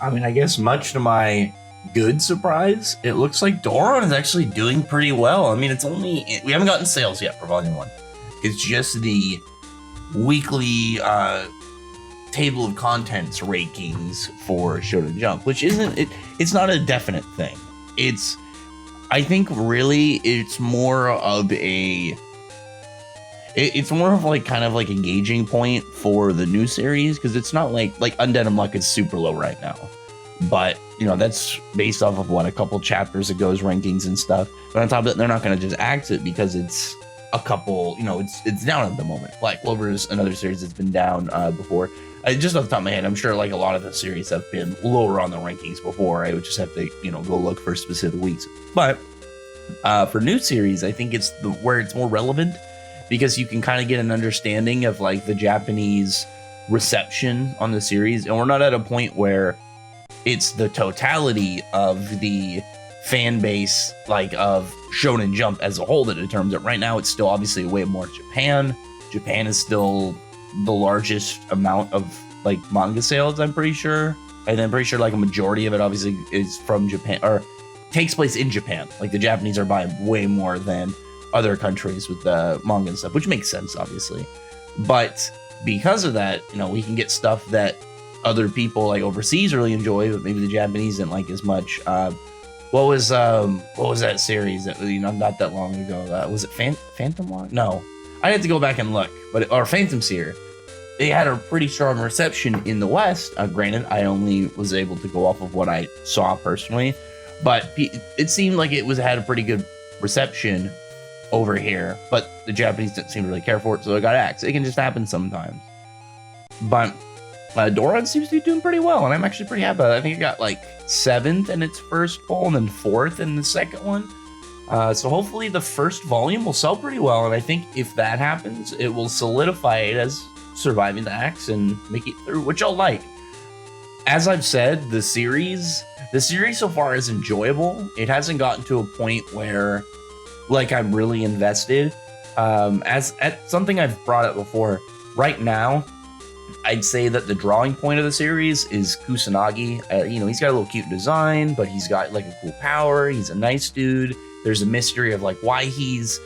I mean, I guess much to my good surprise, it looks like Doron is actually doing pretty well. I mean, we haven't gotten sales yet for Volume 1. It's just the weekly table of contents rankings for Shonen Jump, which it's not a definite thing. I think really it's more of like kind of like a gauging point for the new series, because it's not like Undead Unluck is super low right now, but that's based off of what a couple chapters ago's rankings and stuff. But on top of it, they're not going to just axe it because it's a couple, it's down at the moment. Black Clover is another series that's been down before. Just off the top of my head, I'm sure like a lot of the series have been lower on the rankings before. I would just have to go look for specific weeks. But for new series, I think it's where it's more relevant, because you can kind of get an understanding of like the Japanese reception on the series. And we're not at a point where it's the totality of the fan base, like of Shonen Jump as a whole, that determines it. Right now, it's still obviously way more Japan. Japan is still the largest amount of like manga sales, I'm pretty sure. And I'm pretty sure like a majority of it obviously is from Japan, or takes place in Japan. Like the Japanese are buying way more than other countries with the manga and stuff, which makes sense, obviously. But because of that, we can get stuff that other people like overseas really enjoy, but maybe the Japanese didn't like as much. What was that series that not that long ago? Was it Phantom Walk? No, I had to go back and look, or Phantom Seer. They had a pretty strong reception in the West. Granted, I only was able to go off of what I saw personally, but it seemed like it had a pretty good reception over here. But the Japanese didn't seem to really care for it, so it got axed. It can just happen sometimes. But Doron seems to be doing pretty well, and I'm actually pretty happy. I think it got like 7th in its first poll, and then 4th in the second one. So hopefully the first volume will sell pretty well, and I think if that happens, it will solidify it as surviving the axe and make it through, which I'll like. As I've said, the series so far is enjoyable. It hasn't gotten to a point where like I'm really invested. As at something I've brought up before, right now, I'd say that the drawing point of the series is Kusanagi. He's got a little cute design, but he's got like a cool power. He's a nice dude. There's a mystery of like why is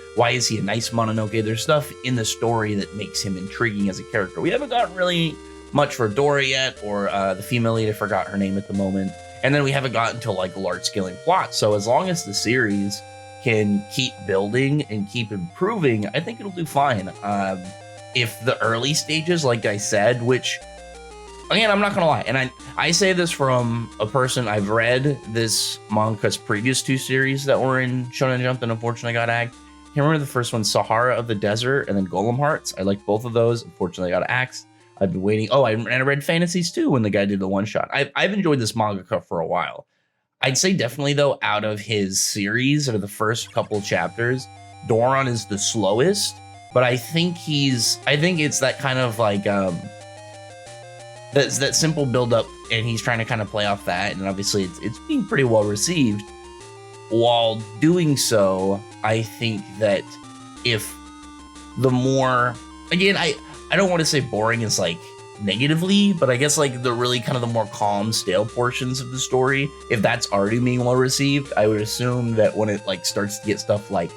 he a nice Mononoke? There's stuff in the story that makes him intriguing as a character. We haven't gotten really much for Dora yet, or the female lead, I forgot her name at the moment. And then we haven't gotten to like large scaling plots. So as long as the series can keep building and keep improving, I think it'll do fine. If the early stages, like I said, which again, I'm not gonna lie, and I say this from a person, I've read this manga's previous 2 series that were in Shonen Jump and unfortunately got agged. I can't remember the first one, Sahara of the Desert, and then Golem Hearts. I liked both of those. Unfortunately, I got axed. I've been waiting. Oh, I read Fantasies too when the guy did the one shot. I've enjoyed this manga for a while. I'd say definitely though, out of his series or the first couple chapters, Doron is the slowest. But I think it's that kind of like that simple build up, and he's trying to kind of play off that, and obviously it's being pretty well received. While doing so, I think that if the more, again, I don't want to say boring is like negatively, but I guess like the really kind of the more calm, stale portions of the story, if that's already being well received, I would assume that when it like starts to get stuff like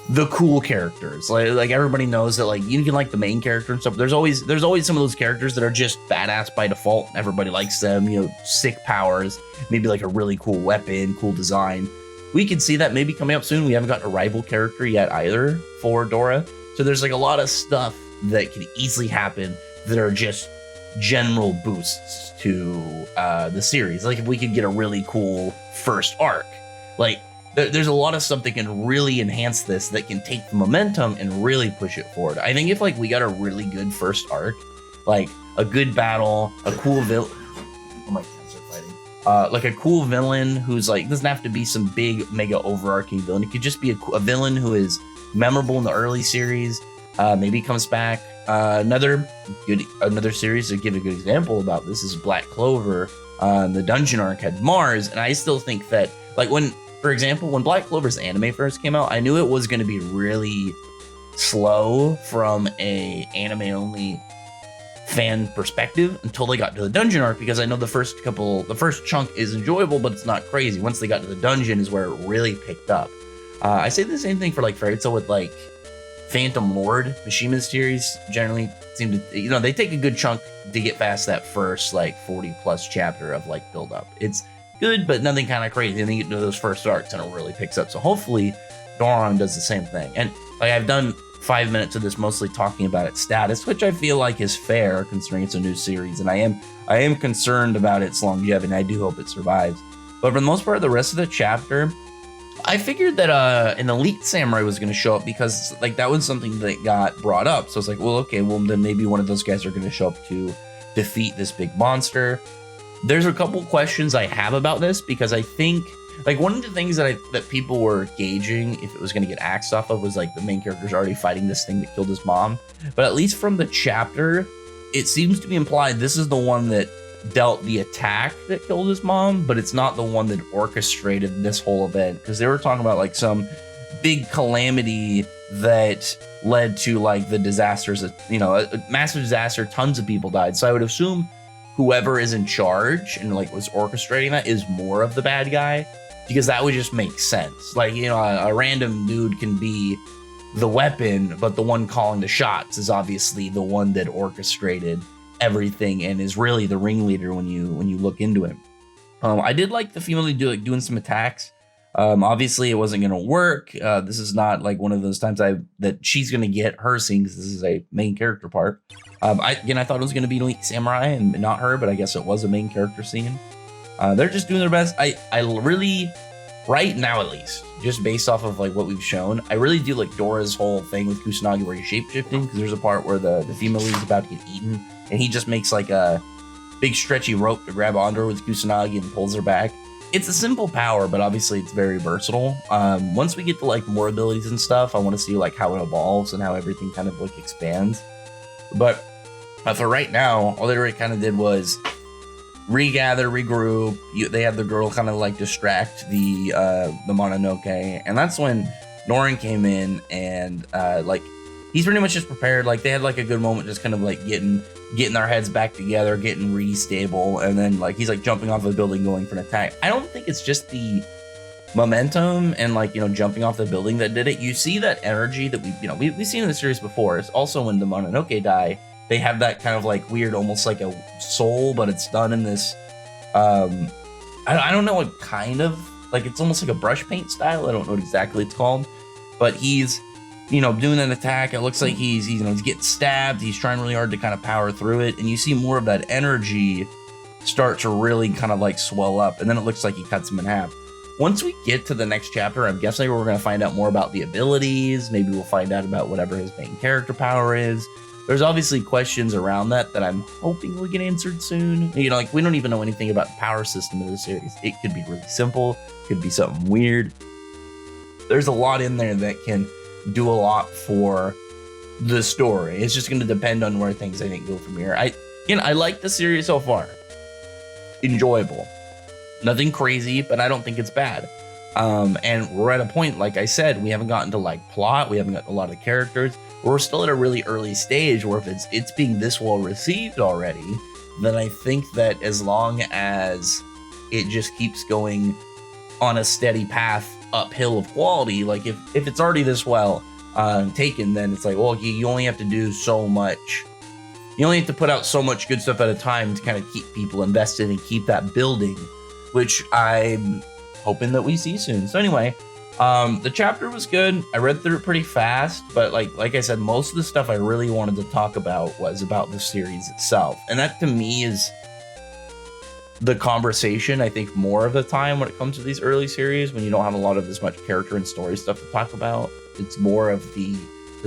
the cool characters, like everybody knows that like you can like the main character and stuff. There's always some of those characters that are just badass by default. Everybody likes them, sick powers, maybe like a really cool weapon, cool design. We can see that maybe coming up soon. We haven't gotten a rival character yet either for Dora. So there's like a lot of stuff that can easily happen that are just general boosts to the series. Like if we could get a really cool first arc, like there's a lot of stuff that can really enhance this, that can take the momentum and really push it forward. I think if like we got a really good first arc, like a good battle, a cool villain, oh my cats are fighting, like a cool villain who's like, doesn't have to be some big mega overarching villain. It could just be a villain who is memorable in the early series. Maybe comes back. Another series to give a good example about this is Black Clover. The dungeon arc had Mars, and I still think that like for example, when Black Clover's anime first came out, I knew it was going to be really slow from a anime only fan perspective until they got to the dungeon arc, because I know the first chunk is enjoyable, but it's not crazy. Once they got to the dungeon is where it really picked up. I say the same thing for like Fairy Tail with like Phantom Lord. Mishima's series generally seem to, you know, they take a good chunk to get past that first like 40 plus chapter of like build up. It's good, but nothing kind of crazy. And then you get to those first arcs and it really picks up. So hopefully Doron does the same thing. And like I've done 5 minutes of this mostly talking about its status, which I feel like is fair considering it's a new series, and I am concerned about its longevity. I do hope it survives. But for the most part, the rest of the chapter, I figured that an elite samurai was going to show up, because like that was something that got brought up. So it's like, well, okay, well then maybe one of those guys are going to show up to defeat this big monster. There's a couple questions I have about this, because I think like one of the things that people were gauging if it was going to get axed off of was like the main character's already fighting this thing that killed his mom. But at least from the chapter, it seems to be implied this is the one that dealt the attack that killed his mom, but it's not the one that orchestrated this whole event, because they were talking about like some big calamity that led to like the disasters, you know, a massive disaster, tons of people died. So I would assume whoever is in charge and like was orchestrating that is more of the bad guy, because that would just make sense. Like, you know, a random dude can be the weapon, but the one calling the shots is obviously the one that orchestrated everything and is really the ringleader when you look into it. I did like the female lead doing some attacks. Obviously, it wasn't going to work. This is not like one of those times that she's going to get her scene, because this is a main character part. I thought it was going to be Elite Samurai and not her, but I guess it was a main character scene. They're just doing their best. I really, right now at least, just based off of like what we've shown, I really do like Dora's whole thing with Kusanagi where he's shapeshifting, because there's a part where the female lead is about to get eaten, and he just makes like a big stretchy rope to grab onto her with Kusanagi and pulls her back. It's a simple power, but obviously it's very versatile. Once we get to like more abilities and stuff, I want to see like how it evolves and how everything kind of like expands. But for right now, all they really kind of did was regather, regroup. They had the girl kind of like distract the Mononoke, and that's when Norin came in and like he's pretty much just prepared. Like they had like a good moment, just kind of like getting their heads back together, getting re-stable, and then like he's like jumping off the building, going for an attack. I don't think it's just the momentum and like, you know, jumping off the building that did it. You see that energy that we've seen in the series before. It's also when the Mononoke die, they have that kind of like weird, almost like a soul, but it's done in this I don't know what kind of, like it's almost like a brush paint style. I don't know what exactly it's called, but he's, you know, doing an attack. It looks like he's getting stabbed. He's trying really hard to kind of power through it, and you see more of that energy start to really kind of like swell up, and then it looks like he cuts him in half. Once we get to the next chapter, I'm guessing we're going to find out more about the abilities. Maybe we'll find out about whatever his main character power is. There's obviously questions around that I'm hoping will get answered soon. You know, like we don't even know anything about the power system of the series. It could be really simple, could be something weird. There's a lot in there that can do a lot for the story. It's just going to depend on where things, I think, go from here. I like the series so far. Enjoyable. Nothing crazy, but I don't think it's bad. And we're at a point, like I said, we haven't gotten to like plot. We haven't got a lot of the characters. We're still at a really early stage where if it's being this well received already, then I think that as long as it just keeps going on a steady path uphill of quality, like if it's already this well taken, then it's like, well, you only have to do so much. You only have to put out so much good stuff at a time to kind of keep people invested and keep that building, which I'm hoping that we see soon. So anyway, the chapter was good. I read through it pretty fast, but like I said, most of the stuff I really wanted to talk about was about the series itself. And that to me is the conversation, I think, more of the time when it comes to these early series, when you don't have a lot of this much character and story stuff to talk about. It's more of the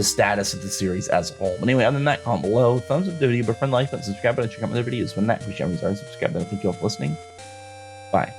status of the series as a whole. But anyway, other than that, comment below, thumbs up the video, but friend, like, button, subscribe button, check out my other videos. When that, we share, subscribe button. Thank you all for listening. Bye.